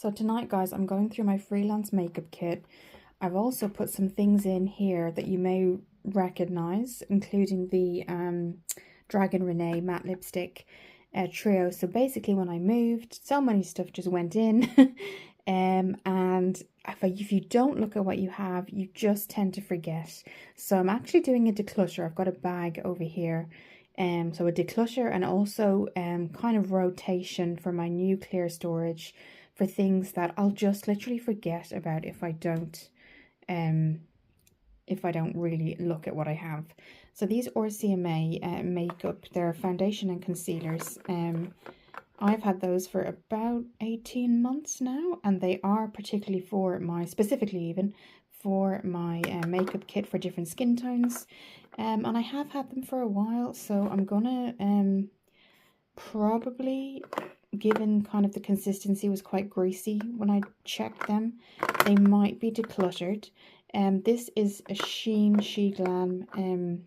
So tonight, guys, I'm going through my freelance makeup kit. I've also put some things in here that you may recognize, including the Dragon Renee matte lipstick trio. So basically, when I moved, so many stuff just went in. And if you don't look at what you have, you just tend to forget. So I'm actually doing a declutter. I've got a bag over here. So a declutter and also kind of rotation for my new clear storage for things that I'll just literally forget about if I don't really look at what I have. So these RCMA makeup, they're foundation and concealers. I've had those for about 18 months now, and they are particularly for my, specifically even for my makeup kit for different skin tones. And I have had them for a while, so I'm gonna probably, given kind of the consistency was quite greasy when I checked them, they might be decluttered. This is a She Glam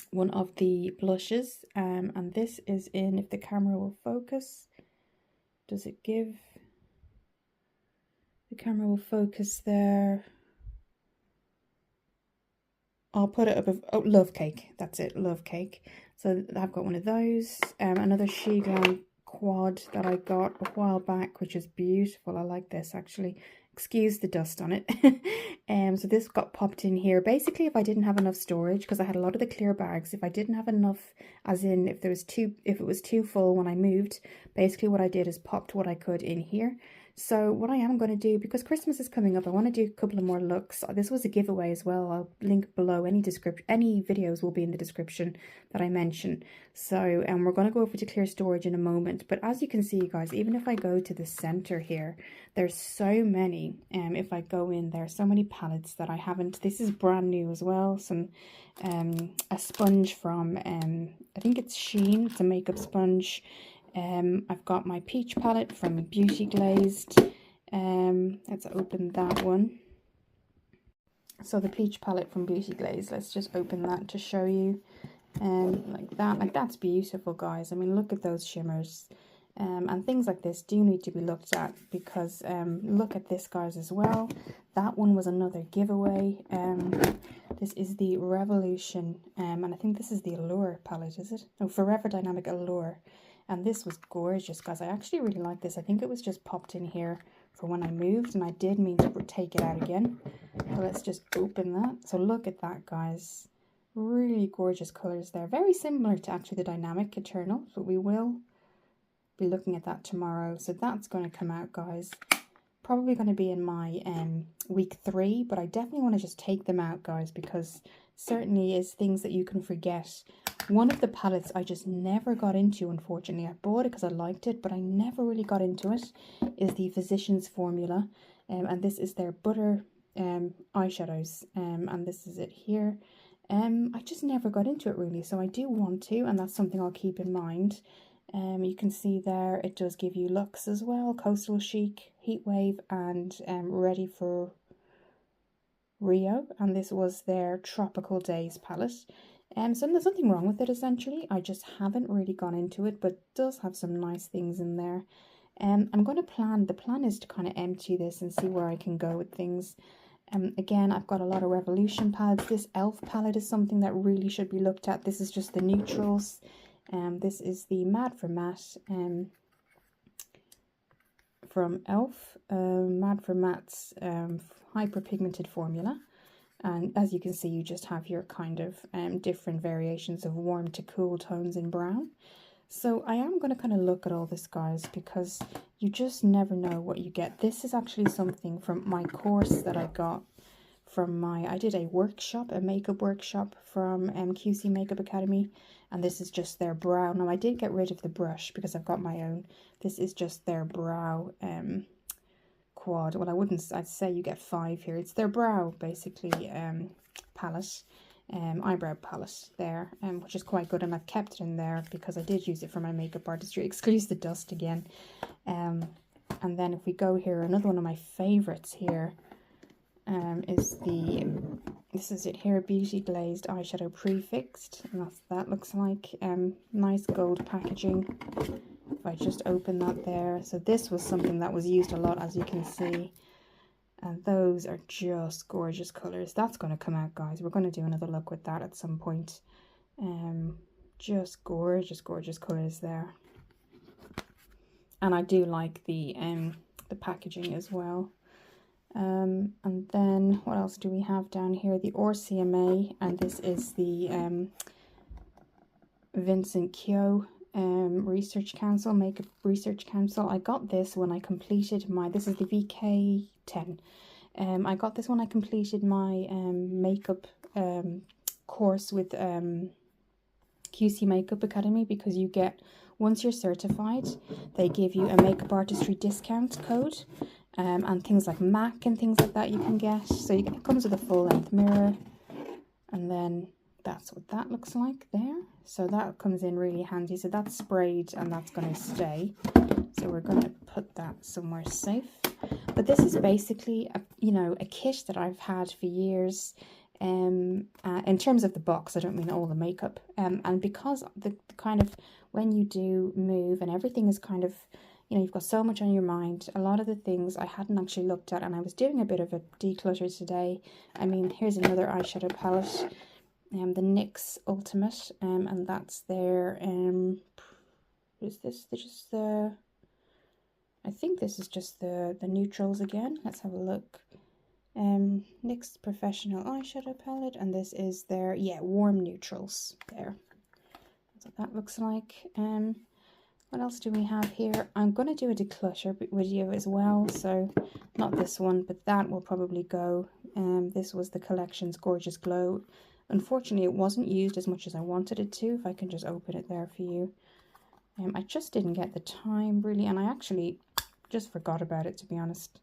one of the blushes, and this is in, if the camera will focus, does it give, the camera will focus there. I'll put it above, oh, Love Cake, that's it, Love Cake. So I've got one of those, another She Glam quad that I got a while back, which is beautiful. I like this actually. Excuse the dust on it. So this got popped in here. Basically, if I didn't have enough storage, because I had a lot of the clear bags, if I didn't have enough, as in if it was too full when I moved, basically what I did is popped what I could in here. So what I am going to do, because Christmas is coming up, I want to do a couple of more looks. This was a giveaway as well. I'll link below. Any videos will be in the description that I mention. So we're going to go over to clear storage in a moment. But as you can see, guys, even if I go to the center here, there's so many. If I go in, there are so many palettes that I haven't. This is brand new as well. Some a sponge from I think it's Shein. It's a makeup sponge. I've got my peach palette from Beauty Glazed. Let's open that one. So the peach palette from Beauty Glazed, let's just open that to show you. Like that's beautiful, guys. I mean, look at those shimmers. And things like this do need to be looked at, because look at this, guys, as well. That one was another giveaway. This is the Revolution, and I think this is the Allure palette, is it? No, Forever Dynamic Allure. And this was gorgeous, guys. I actually really like this. I think it was just popped in here for when I moved, and I did mean to take it out again. So let's just open that. So look at that, guys. Really gorgeous colours there. Very similar to actually the Dynamic Eternal, but we will be looking at that tomorrow. So that's going to come out, guys. Probably going to be in my week 3, but I definitely want to just take them out, guys, because certainly is things that you can forget. One of the palettes I just never got into, unfortunately. I bought it because I liked it, but I never really got into it, is the Physicians Formula. And this is their Butter eyeshadows. And this is it here. I just never got into it really, so I do want to, and that's something I'll keep in mind. You can see there it does give you looks as well: Coastal Chic, Heatwave, and Ready for Rio. And this was their Tropical Days palette. So there's nothing wrong with it, essentially. I just haven't really gone into it, but it does have some nice things in there. I'm going to plan, the plan is to kind of empty this and see where I can go with things. Again, I've got a lot of Revolution palettes. This e.l.f. palette is something that really should be looked at. This is just the neutrals. This is the Mad for Matte from e.l.f. Mad for Matte's hyperpigmented formula. And as you can see, you just have your kind of different variations of warm to cool tones in brown. So I am going to kind of look at all this, guys, because you just never know what you get. This is actually something from my course that I got from I did a workshop, a makeup workshop from QC Makeup Academy. And this is just their brow. Now, I did get rid of the brush because I've got my own. This is just their brow quad. Well, I'd say you get 5 here. It's their brow, basically, palette. Eyebrow palette there, which is quite good, and I've kept it in there because I did use it for my makeup artistry. Excuse the dust again. And then if we go here, another one of my favorites here is this is it here, Beauty Glazed eyeshadow prefixed, and that looks like nice gold packaging. If I just open that there. So this was something that was used a lot, as you can see. And those are just gorgeous colours. That's going to come out, guys. We're going to do another look with that at some point. Just gorgeous, gorgeous colours there. And I do like the packaging as well. And then what else do we have down here? The RCMA, and this is the Vincent Keogh Research Council, Makeup Research Council. I got this when I completed my, this is the VK10. I got this when I completed my makeup course with QC Makeup Academy, because you get, once you're certified, they give you a makeup artistry discount code, and things like MAC and things like that you can get. So it comes with a full-length mirror, and then that's what that looks like there. So that comes in really handy. So that's sprayed and that's going to stay. So we're going to put that somewhere safe. But this is basically a, you know, a kit that I've had for years. In terms of the box, I don't mean all the makeup. And because the kind of, when you do move and everything is kind of, you know, you've got so much on your mind, a lot of the things I hadn't actually looked at, and I was doing a bit of a declutter today. I mean, here's another eyeshadow palette, the NYX Ultimate, and that's their, is this just the, I think this is just the neutrals again. Let's have a look. NYX Professional Eyeshadow Palette, and this is their, yeah, warm neutrals there. That's what that looks like. What else do we have here? I'm going to do a declutter video as well, so not this one, but that will probably go. This was the collection's Gorgeous Glow. Unfortunately, it wasn't used as much as I wanted it to. If I can just open it there for you. I just didn't get the time, really, and I actually just forgot about it, to be honest.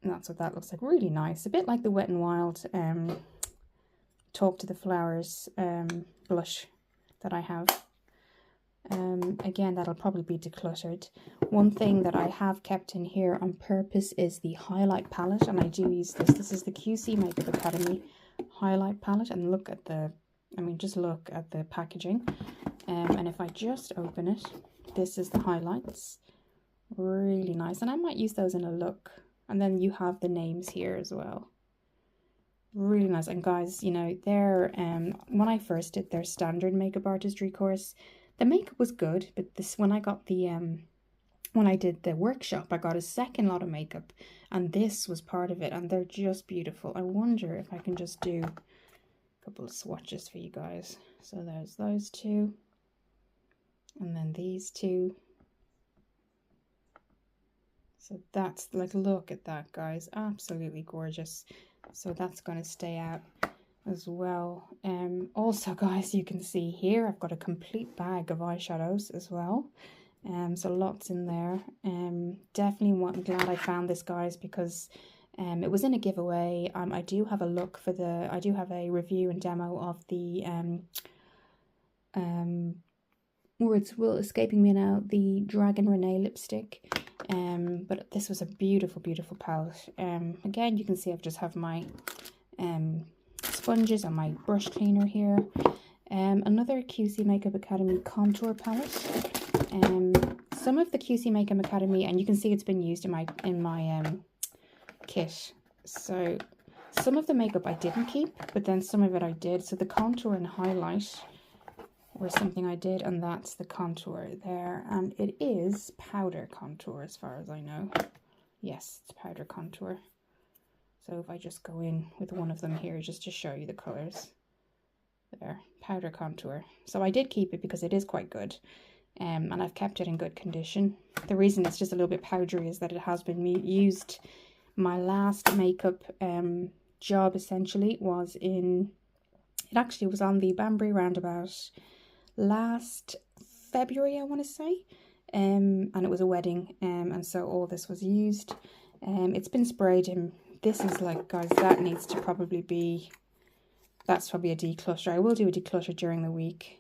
And that's what that looks like. Really nice. A bit like the Wet n Wild Talk to the Flowers blush that I have. Again, that'll probably be decluttered. One thing that I have kept in here on purpose is the highlight palette, and I do use this. This is the QC Makeup Academy highlight palette, and look at the, I mean, just look at the packaging. And if I just open it, this is the highlights. Really nice, and I might use those in a look. And then you have the names here as well. Really nice. And guys, you know, they're when I first did their standard makeup artistry course, the makeup was good, but this, when I got the when I did the workshop, I got a second lot of makeup, and this was part of it, and they're just beautiful. I wonder if I can just do a couple of swatches for you guys. So there's those two, and then these two. So that's, like, look at that, guys, absolutely gorgeous. So that's going to stay out as well. Also, guys, you can see here I've got a complete bag of eyeshadows as well. So lots in there. Definitely glad I found this, guys, because it was in a giveaway. I do have a look for the, I do have a review and demo of the words will escaping me now, the Dragon Renee lipstick. But this was a beautiful, beautiful palette. Again, you can see I've just have my sponges and my brush cleaner here. Another QC Makeup Academy contour palette. Some of the QC Makeup Academy, and you can see it's been used in my kit. So some of the makeup I didn't keep, but then some of it I did. So the contour and highlight or something I did, and that's the contour there, and it is powder contour as far as I know. Yes, it's powder contour. So if I just go in with one of them here just to show you the colors there, powder contour. So I did keep it because it is quite good, and I've kept it in good condition. The reason it's just a little bit powdery is that it has been used. My last makeup job essentially was in, it actually was on the Banbury roundabout last February, I want to say, and it was a wedding, and so all this was used. It's been sprayed in. This is, like, guys, that needs to probably be, that's probably a declutter. I will do a declutter during the week.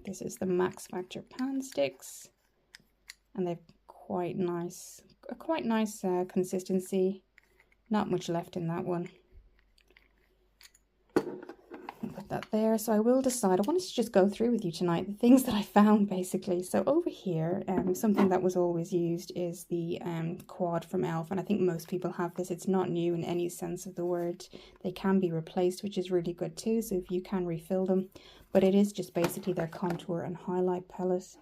This is the Max Factor pan sticks, and they're quite nice, a quite nice consistency. Not much left in that one. that there. So I will decide. I wanted to just go through with you tonight the things that I found basically. So over here, something that was always used is the quad from e.l.f. and I think most people have this. It's not new in any sense of the word. They can be replaced, which is really good too, so if you can refill them. But it is just basically their contour and highlight palette.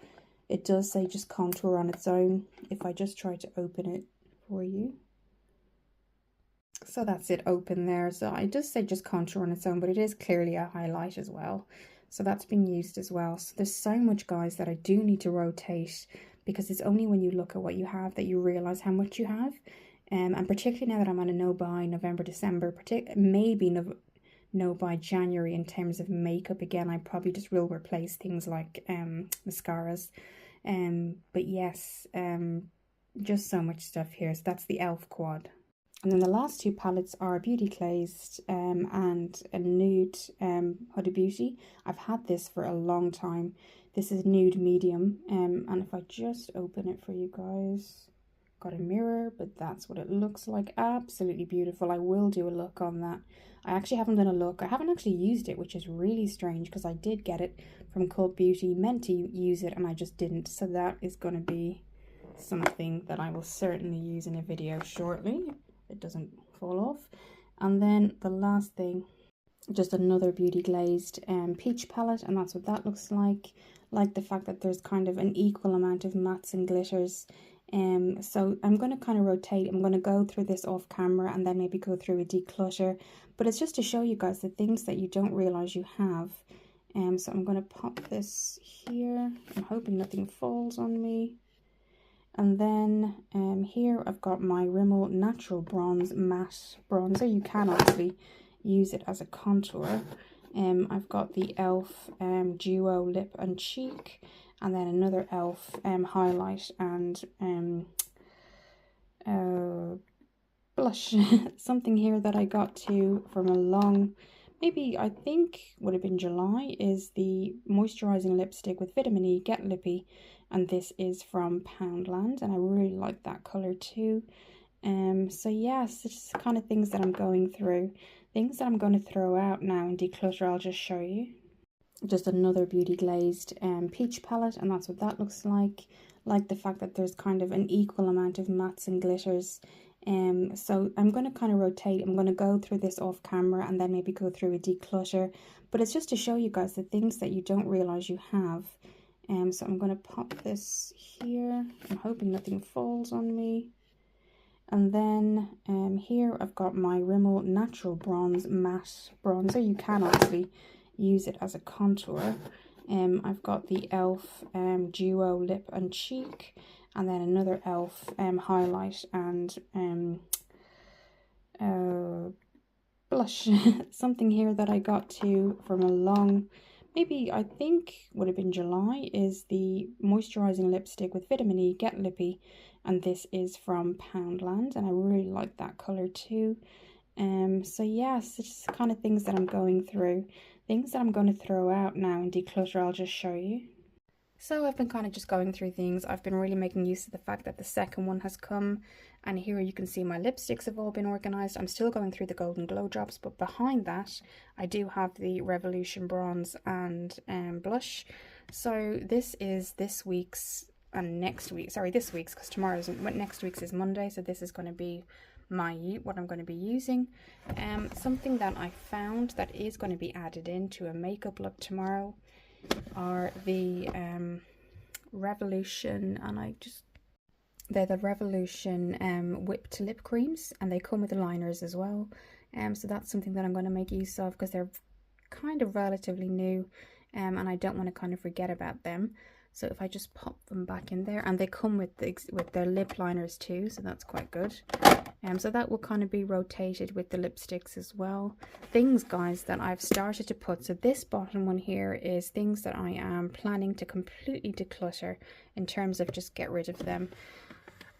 It does say just contour on its own. If I just try to open it for you. So that's it open there. So it does say just contour on its own, but it is clearly a highlight as well. So that's been used as well. So there's so much, guys, that I do need to rotate, because it's only when you look at what you have that you realize how much you have. And particularly now that I'm on a no buy November, December, maybe no buy January in terms of makeup. Again, I probably just will replace things like mascaras. But yes, just so much stuff here. So that's the e.l.f. quad. And then the last two palettes are Beauty Glazed and a nude Huda Beauty. I've had this for a long time. This is nude medium. And if I just open it for you guys, got a mirror, but that's what it looks like. Absolutely beautiful. I will do a look on that. I actually haven't done a look. I haven't actually used it, which is really strange, because I did get it from Cult Beauty, meant to use it, and I just didn't. So that is going to be something that I will certainly use in a video shortly. It doesn't fall off. And then the last thing, just another Beauty Glazed peach palette, and that's what that looks like. Like the fact that there's kind of an equal amount of mattes and glitters. So I'm going to kind of rotate. I'm going to go through this off camera and then maybe go through a declutter, but it's just to show you guys the things that you don't realize you have. So I'm going to pop this here. I'm hoping nothing falls on me. And then here I've got my Rimmel Natural Bronze Matte Bronzer. You can obviously use it as a contour. I've got the e.l.f. Duo Lip and Cheek, and then another e.l.f. highlight and blush. Something here that I got to from a long, maybe I think would have been July, is the moisturizing lipstick with vitamin E, Get Lippy. And this is from Poundland, and I really like that color too. So yes, it's just kind of things that I'm going through. Things that I'm going to throw out now and declutter, I'll just show you. Just another Beauty Glazed peach palette, and that's what that looks like. Like the fact that there's kind of an equal amount of mattes and glitters. So I'm going to kind of rotate. I'm going to go through this off camera and then maybe go through a declutter. But it's just to show you guys the things that you don't realize you have. So I'm going to pop this here. I'm hoping nothing falls on me. And then here I've got my Rimmel Natural Bronze Matte Bronzer. You can obviously use it as a contour. I've got the e.l.f. Duo Lip and Cheek, and then another e.l.f. highlight and blush. Something here that I got to from a long, maybe I think would have been July, is the moisturizing lipstick with vitamin E, Get Lippy, and this is from Poundland, and I really like that color too. So yes, it's just kind of things that I'm going through, things that I'm going to throw out now and declutter, I'll just show you. So I've been kind of just going through things. I've been really making use of the fact that the second one has come, and here you can see my lipsticks have all been organized. I'm still going through the Golden Glow drops, but behind that I do have the Revolution Bronze and blush. So this is this week's and next week, sorry, this week's, because next week's is Monday, so this is going to be what I'm going to be using. Something that I found that is going to be added into a makeup look tomorrow are the Revolution, and they're the Revolution whipped lip creams, and they come with the liners as well. So that's something that I'm going to make use of because they're kind of relatively new, and I don't want to kind of forget about them. So if I just pop them back in there, and they come with their lip liners too, so that's quite good. So that will kind of be rotated with the lipsticks as well. Things, guys, that I've started to put. So this bottom one here is things that I am planning to completely declutter in terms of just get rid of them.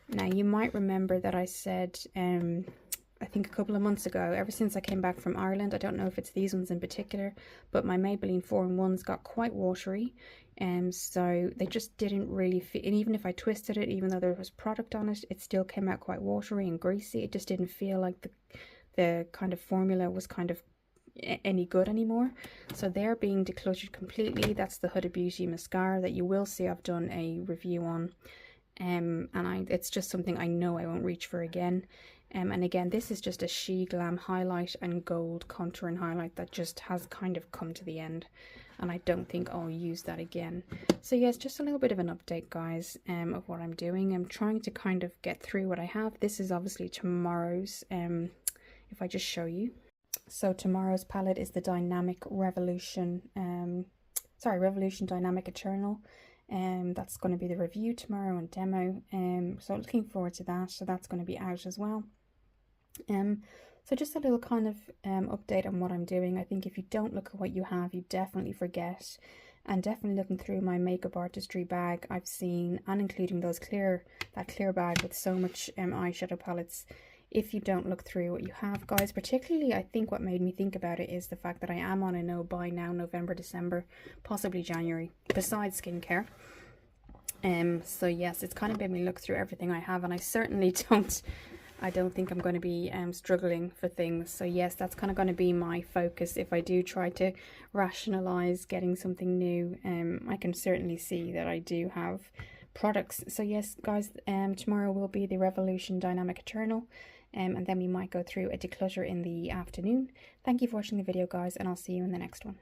Now, you might remember that I said, I think a couple of months ago, ever since I came back from Ireland, I don't know if it's these ones in particular, but my Maybelline 4-in-1s got quite watery. So they just didn't really fit, and even if I twisted it, even though there was product on it, it still came out quite watery and greasy. It just didn't feel like the kind of formula was kind of any good anymore. So they're being decluttered completely. That's the Huda Beauty mascara that you will see I've done a review on. And it's just something I know I won't reach for again. And again, this is just a She Glam highlight and gold contour and highlight that just has kind of come to the end, and I don't think I'll use that again. So yes, just a little bit of an update, guys, of what I'm doing. I'm trying to kind of get through what I have. This is obviously tomorrow's, if I just show you. So tomorrow's palette is the Dynamic Revolution, Revolution Dynamic Eternal. That's going to be the review tomorrow and demo. So looking forward to that. So that's going to be out as well. So just a little kind of update on what I'm doing. I think if you don't look at what you have, you definitely forget. And definitely looking through my makeup artistry bag I've seen, and including those that clear bag with so much eyeshadow palettes. If you don't look through what you have, guys, particularly I think what made me think about it is the fact that I am on a no buy now, November, December, possibly January, besides skincare. So yes, it's kind of made me look through everything I have, and I certainly don't think I'm going to be struggling for things. So yes, that's kind of going to be my focus if I do try to rationalize getting something new. I can certainly see that I do have products. So yes, guys, tomorrow will be the Revolution Dynamic Eternal. And then we might go through a declutter in the afternoon. Thank you for watching the video, guys, and I'll see you in the next one.